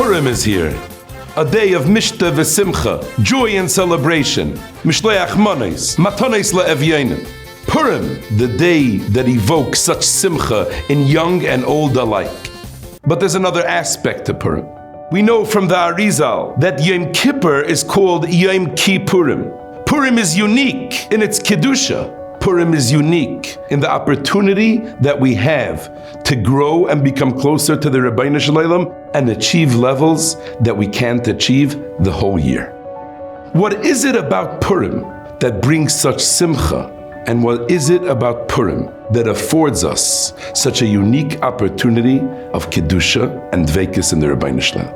Purim is here. A day of mishta v'simcha, joy and celebration. Mishleach manos, matones le'evyenim. Purim, the day that evokes such simcha in young and old alike. But there's another aspect to Purim. We know from the Arizal that Yom Kippur is called Yom Kippurim. Purim is unique in its kedusha. Purim is unique in the opportunity that we have to grow and become closer to the Rabbi Shalom and achieve levels that we can't achieve the whole year. What is it about Purim that brings such simcha? And what is it about Purim that affords us such a unique opportunity of kedusha and dveikus in the Rabbi Shalom?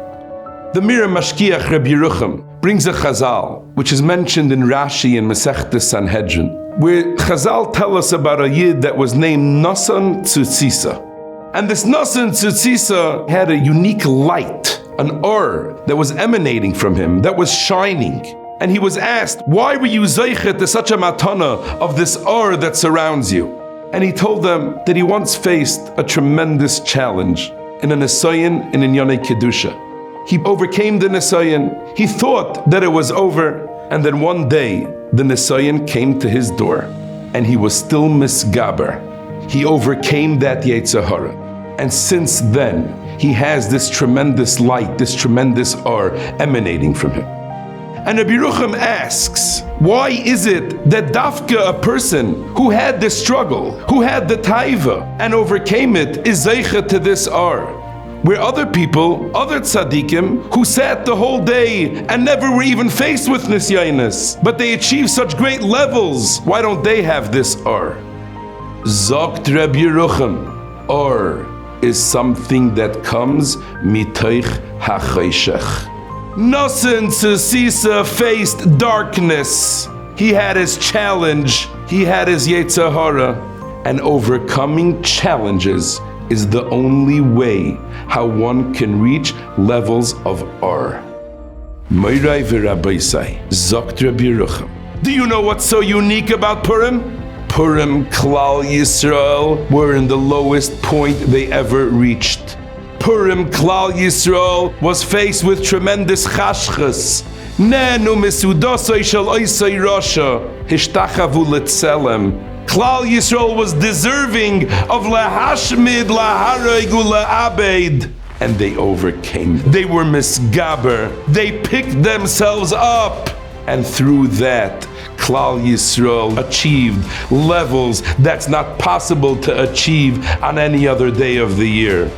The Mir Mashkiach Rabbi Yerucham brings a chazal, which is mentioned in Rashi in Masechtas Sanhedrin, where Chazal tell us about a yid that was named Nasan Tzutzisa. And this Nasan Tzutzisa had a unique light, an or that was emanating from him, that was shining. And he was asked, why were you zeichet to such a matana of this or that surrounds you? And he told them that he once faced a tremendous challenge in a Nisayan in Inyane Kedusha. He overcame the Nisayan. He thought that it was over. And then one day, the Nisayan came to his door, and he was still misgaber. He overcame that Yetzer Hara. And since then, he has this tremendous light, this tremendous or emanating from him. And Rabbi Yerucham asks, why is it that dafka, a person who had this struggle, who had the taiva, and overcame it, is zeicha to this or? Where other people, other tzaddikim, who sat the whole day and never were even faced with nisyanis, but they achieved such great levels, why don't they have this or? Zokt Rabbi Yerucham, or is something that comes mitoich ha'chayshech. Nasan Tzutzisa faced darkness. He had his challenge, he had his Yetzer Hara, and overcoming challenges is the only way how one can reach levels of or. Moirai v'Rabbaisai, Zokt Rabbi Yerucham. Do you know what's so unique about Purim? Purim, Klal Yisrael were in the lowest point they ever reached. Purim, Klal Yisrael was faced with tremendous chashchas. Nenu misudosai shel oisai rasha, hishtachavu letzelem. Klal Yisrael was deserving of lahashmid, lahareg, ula'abed. And they overcame. They were misgaber. They picked themselves up. And through that, Klal Yisrael achieved levels that's not possible to achieve on any other day of the year.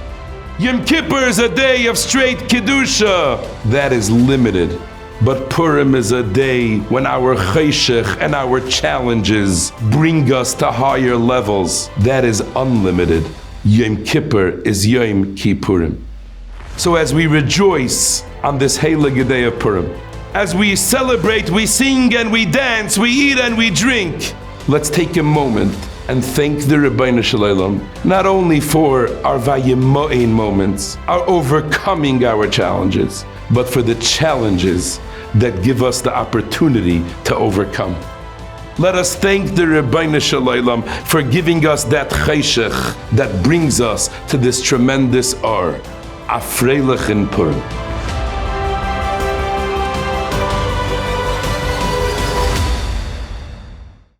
Yom Kippur is a day of straight Kedusha. That is limited. But Purim is a day when our chayshech and our challenges bring us to higher levels. That is unlimited. Yom Kippur is Yom Kippurim. So as we rejoice on this heilige day of Purim, as we celebrate, we sing and we dance, we eat and we drink, let's take a moment and thank the Rabbi Shalom, not only for our Vayimaen moments, our overcoming our challenges, but for the challenges that give us the opportunity to overcome. Let us thank the Rabbi Shalom for giving us that chayshech that brings us to this tremendous or. Afreilach in Purim.